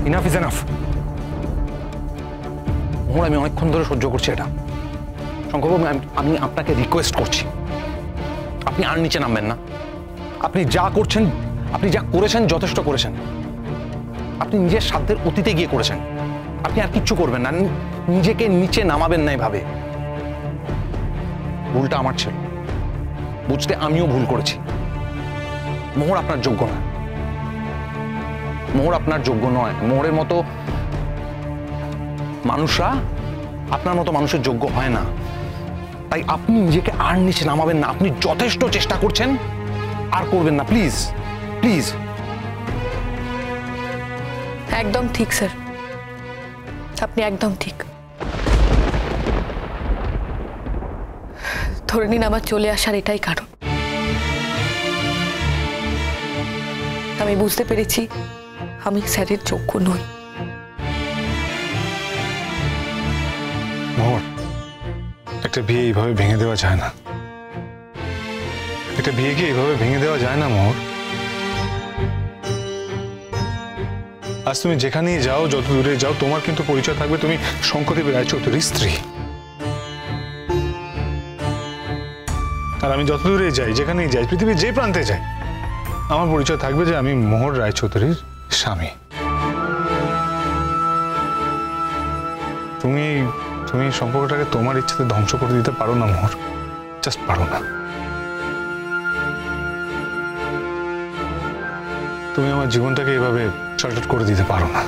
Enough is enough. মোহর, আমি অনেকক্ষণ ধরে সহ্য করছি এটা। শঙ্করবাবু, আমি আপনাকে রিকোয়েস্ট করছি, আপনি আর নিচে নামবেন না। আপনি যা করছেন, আপনি যা করেছেন যথেষ্ট করেছেন। আপনি নিজের সাধ্যের অতীতে গিয়ে করেছেন, আপনি আর কিচ্ছু করবেন না। নিজেকে নিচে নামাবেন না এভাবে। ভুলটা আমার ছিল, বুঝতে আমিও ভুল করেছি। মোহর আপনার যোগ্য না, মোহর আপনার যোগ্য নয়। মোহরের মতো মানুষরা আপনার মতো মানুষের যোগ্য হয় না। তাই আপনি নিজেকে আর নিচে নামাবেন না। আপনি যথেষ্ট চেষ্টা করছেন, আর করবেন না, প্লিজ প্লিজ। একদম ঠিক স্যার, আপনি একদম ঠিক। ধরে নিন আমার চলে আসার এটাই কারণ। আমি বুঝতে পেরেছি আমি স্যারের যোগ্য নই। মোহর, একটা বিয়ে এইভাবে ভেঙে দেওয়া যায় না। একটা বিয়েকে এইভাবে ভেঙে দেওয়া যায় না মোহর। আজ তুমি যেখানেই যাও, যত দূরে যাও, তোমার কিন্তু পরিচয় থাকবে তুমি শঙ্করদেব রায়চৌধুরীর স্ত্রী। আর আমি যত দূরে যাই, যেখানেই যাই, পৃথিবীর যে প্রান্তে যাই, আমার পরিচয় থাকবে যে আমি মোহর রায়চৌধুরীর স্বামী। তুমি তুমি সম্পর্কটাকে তোমার ইচ্ছাতে ধ্বংস করে দিতে পারো না মোহর, জাস্ট পারো না। তুমি আমার জীবনটাকে এভাবে শর্টকাট করে দিতে পারো না।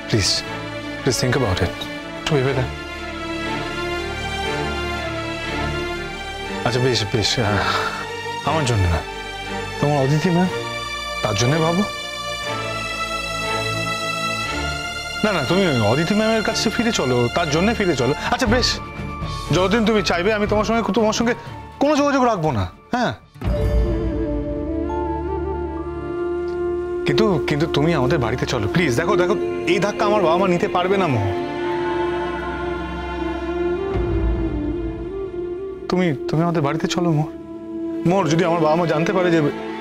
Please please think about it, একটু ভেবে দেখ। আচ্ছা বেশ বেশ, আমার জন্য না, তোমার অদিতি ম্যাম, তার জন্য ভাবো। না না, তুমি অদিতি ম্যামের কাছে ফিরে চলো, তার জন্য ফিরে চলো। আচ্ছা বেশ, যতদিন তুমি চাইবে আমি তোমার সঙ্গে কোনো যোগাযোগ রাখবো না। হ্যাঁ, কিন্তু কিন্তু তুমি আমাদের বাড়িতে চলো প্লিজ। দেখো দেখো, এই ধাক্কা আমার বাবা মা নিতে পারবে না মোহর। তুমি আমাদের বাড়িতে চলো মোহর। মোহর, যদি আমার বাবা মা জানতে পারে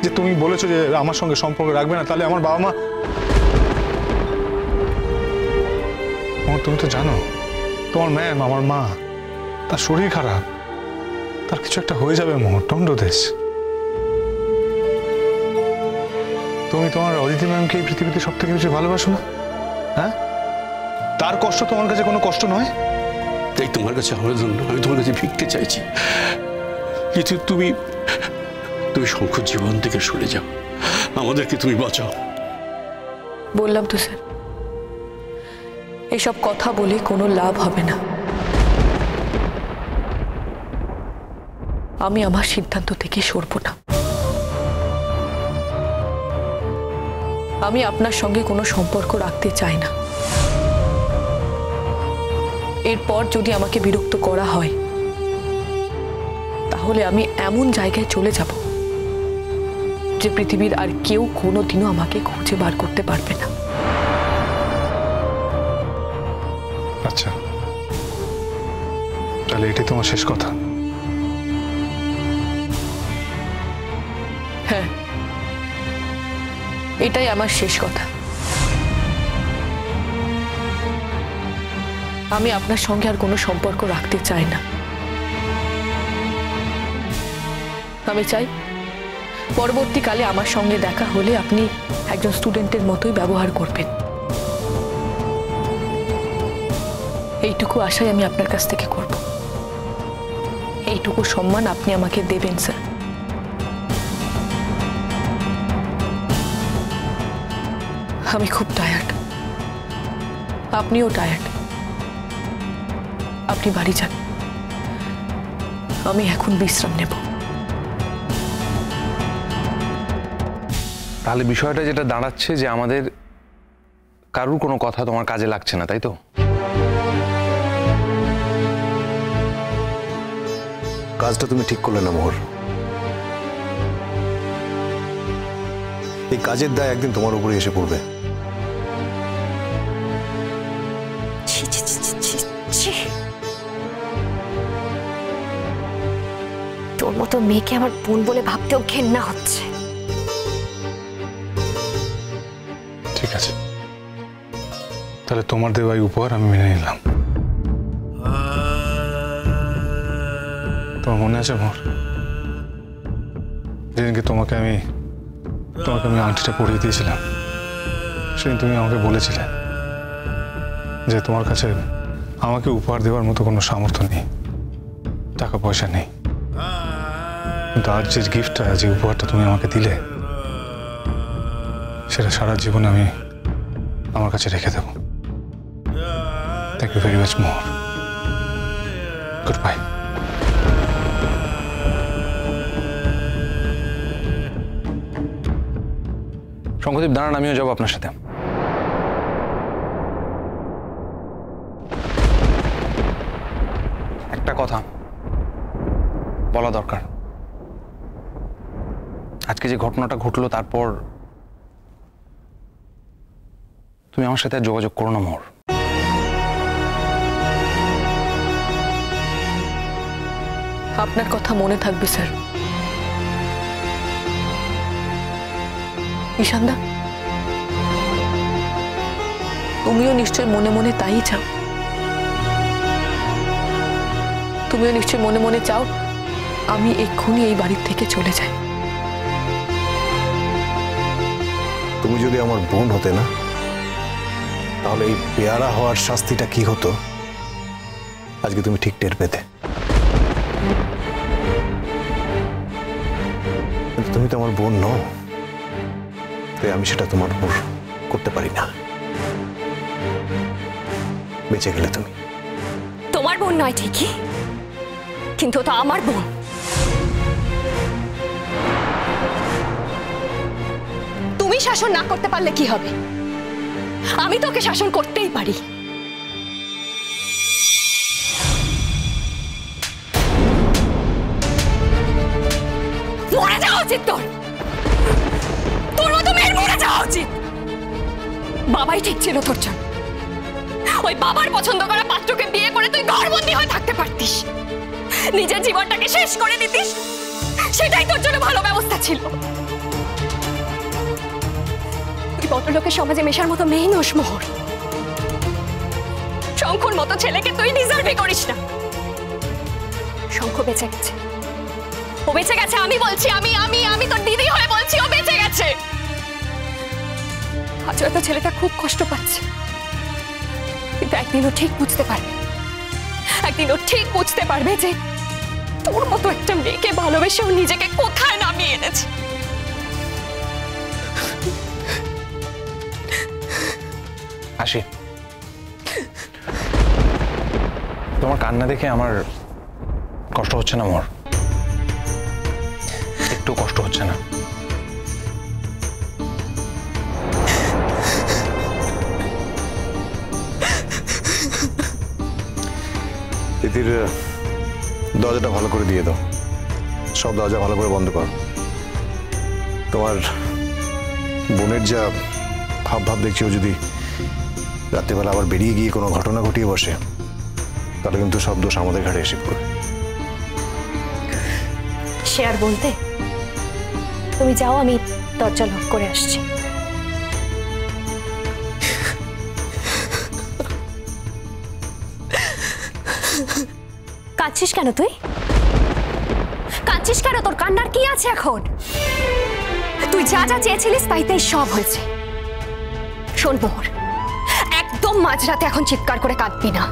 যে তুমি বলেছো যে আমার সঙ্গে সম্পর্ক রাখবে না, তাহলে আমার বাবা মা। মোহর, তুমি তো জানো তোমার ম্যাম, আমার মা, তার শরীর খারাপ, তার কিছু একটা হয়ে যাবে মোহর। Don't do this. তুমি তোমার অদিতি ম্যামকে এই পৃথিবীতে সব থেকে বেশি ভালোবাসো না? হ্যাঁ, তার কষ্ট তোমার কাছে কোনো কষ্ট নয়? তাই তোমার কাছে আমার জন্য আমি তোমার কাছে ভিক্ষে চাইছি, কিন্তু তুমি শঙ্কর জীবন থেকে সরে যাও, আমাদেরকে তুমি বাঁচাও। বললাম তো স্যার, এসব কথা বলে কোনো লাভ হবে না। আমি আমার সিদ্ধান্ত থেকে সরব না। আমি আপনার সঙ্গে কোনো সম্পর্ক রাখতে চাই না। এরপর যদি আমাকে বিরক্ত করা হয়, তাহলে আমি এমন জায়গায় চলে যাব যে পৃথিবীর আর কেউ কোনোদিনও আমাকে খুঁজে বার করতে পারবে না। আচ্ছা, তাহলে এটাই তোমার শেষ কথা? হ্যাঁ, এটাই আমার শেষ কথা। আমি আপনার সঙ্গে আর কোনো সম্পর্ক রাখতে চাই না। আমি চাই পরবর্তীকালে আমার সঙ্গে দেখা হলে আপনি একজন স্টুডেন্টের মতোই ব্যবহার করবেন। এইটুকু আশাই আমি আপনার কাছ থেকে করব। এইটুকু সম্মান আপনি আমাকে দেবেন স্যার। আমি খুব টায়ার্ড, আপনিও টায়ার্ড। আপনি বাড়ি যান, আমি এখন বিশ্রাম নেব। তাহলে বিষয়টা যেটা দাঁড়াচ্ছে যে আমাদের কারুর কোনো কথা তোমার কাজে লাগছে না, তাই তো? কাজটা তুমি ঠিক করলে না মোহর। এই কাজের দায় একদিন তোমার উপরে এসে পড়বে। তোর মতো মেয়েকে আমার বোন বলে ভাবতেও ঘেন্না হচ্ছে। ঠিক আছে, তাহলে তোমার দেওয়া এই উপহার আমি মেনে নিলাম। তোমার মনে আছে মোর, যেদিনকে তোমাকে আমি আংটিটা পরিয়ে দিয়েছিলাম, সেদিন তুমি আমাকে বলেছিলে যে তোমার কাছে আমাকে উপহার দেওয়ার মতো কোনো সামর্থ্য নেই, টাকা পয়সা নেই, কিন্তু আজ যে গিফটটা, যে উপহারটা তুমি আমাকে দিলে, সেটা সারা জীবন আমি আমার কাছে রেখে দেব। Thank you very much more. Good bye. Shankardeep দাঁড়ান, আমিও যাবো আপনার সাথে। একটা কথা বলা দরকার। আজকে যে ঘটনাটা ঘটলো, তারপর তুমি আমার সাথে আর যোগাযোগ করো না মোর। আপনার কথা মনে থাকবে স্যার। ঈশানদা, তুমিও নিশ্চয় মনে মনে তাই চাও। তুমিও নিশ্চয় মনে মনে চাও আমি এক্ষুনি এই বাড়ির থেকে চলে যাই। তুমি যদি আমার বোন হতে না, তাহলে এই পেয়ারা হওয়ার শাস্তিটা কি হতো আজকে তুমি ঠিক টের পেতে। কিন্তু তুমি তো আমার বোন নও, তাই আমি সেটা তোমার উপর করতে পারি না। বেঁচে গেলে তুমি। তোমার বোন নয় ঠিকই, কিন্তু তো আমার বোন। তুমি শাসন না করতে পারলে কি হবে? আমি তোকে শাসন করতেই পারি। মরে যাওয়া উচিত তোর। তোর মতো মেয়ের মরে যাওয়া উচিত। বাবাই ঠিক ছিল তোর জন্য। ওই বাবার পছন্দ করা পাত্রকে বিয়ে করে তুই ঘরবন্দি হয়ে থাকতে পারতিস, নিজের জীবনটাকে শেষ করে দিতিস। সেটাই তোর জন্য ভালো ব্যবস্থা ছিল। তুই ভদ্রলোকের সমাজে মেশার মতো মেয়ে নোস মোহর। শঙ্খর মতো ছেলেকে তুই ডিজার্ভই করিস না। শঙ্খ বেঁচে গেছে, ও বেঁচে গেছে। আমি বলছি, আমি আমি আমি তোর দিদি হয়ে বলছি, ও বেঁচে গেছে। আজ হয়তো ছেলেটা খুব কষ্ট পাচ্ছে, কিন্তু একদিনও ঠিক বুঝতে পারবে, একদিনও ঠিক বুঝতে পারবে যে তোর মতো একটা মেয়েকে ভালোবেসে ও নিজেকে কোথায় নামিয়ে এনেছে। আসি। তোমার কান্না দেখে আমার কষ্ট হচ্ছে না মোর, একটু কষ্ট হচ্ছে না। তিতির, দরজাটা ভালো করে দিয়ে দাও। সব দরজা ভালো করে বন্ধ কর। তোমার বোনের যা ভাব ভাব দেখছি, ও যদি রাত্রিবেলা আবার বেরিয়ে গিয়ে কোনো ঘটনা ঘটিয়ে বসে, তাহলে কিন্তু সব দোষ আমাদের ঘাড়ে এসে পড়বে। সে আর বলতে, তুমি যাও, আমি দরজা লক করে আসছি। কাঁদছিস কেন তুই? কাঁদছিস কেন? তোর কান্নার কি আছে এখন? তুই যা যা চেয়েছিলিস তাইতেই সব হয়েছে। শোন মোহর, একদম মাঝরাতে এখন চিৎকার করে কাঁদবি না।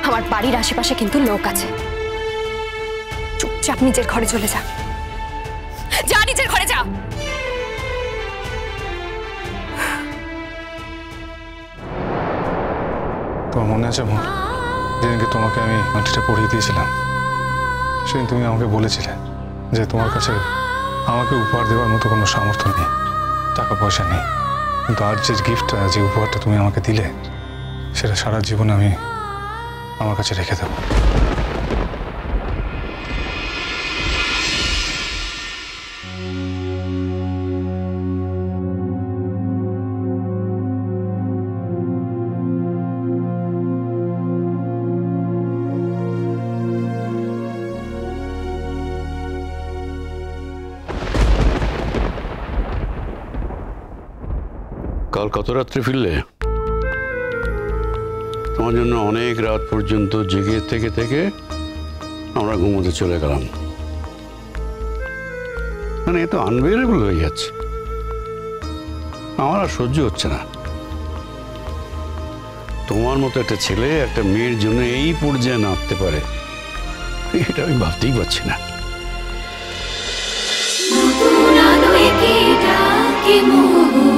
আমার বাড়ির আশেপাশে কিন্তু লোক আছে। চুপচাপ নিজের ঘরে চলে যা। যা, নিজের ঘরে যা। তোমার মনে আছে মোর, যেদিনকে তোমাকে আমি আংটিটা পরিয়ে দিয়েছিলাম, সেদিন তুমি আমাকে বলেছিলে যে তোমার কাছে আমাকে উপহার দেওয়ার মতো কোনো সামর্থ্য নেই, টাকা পয়সা নেই, কিন্তু আজ যে গিফটটা, যে উপহারটা তুমি আমাকে দিলে, সেটা সারা জীবন আমি আমার কাছে রেখে দেবো। কাল কত রাত্রে ফিরলে? তোমার জন্য অনেক রাত পর্যন্ত জেগে থেকে থেকে আমরা ঘুমোতে চলে গেলাম। মানে এ তো আনবেয়ারেবল হয়ে যাচ্ছে, আমার আর সহ্য হচ্ছে না। তোমার মতো একটা ছেলে একটা মেয়ের জন্য এই পর্যায়ে নামতে পারে, এটা আমি ভাবতেই পারছি না। নতুন আলো একে ডাকে মোহ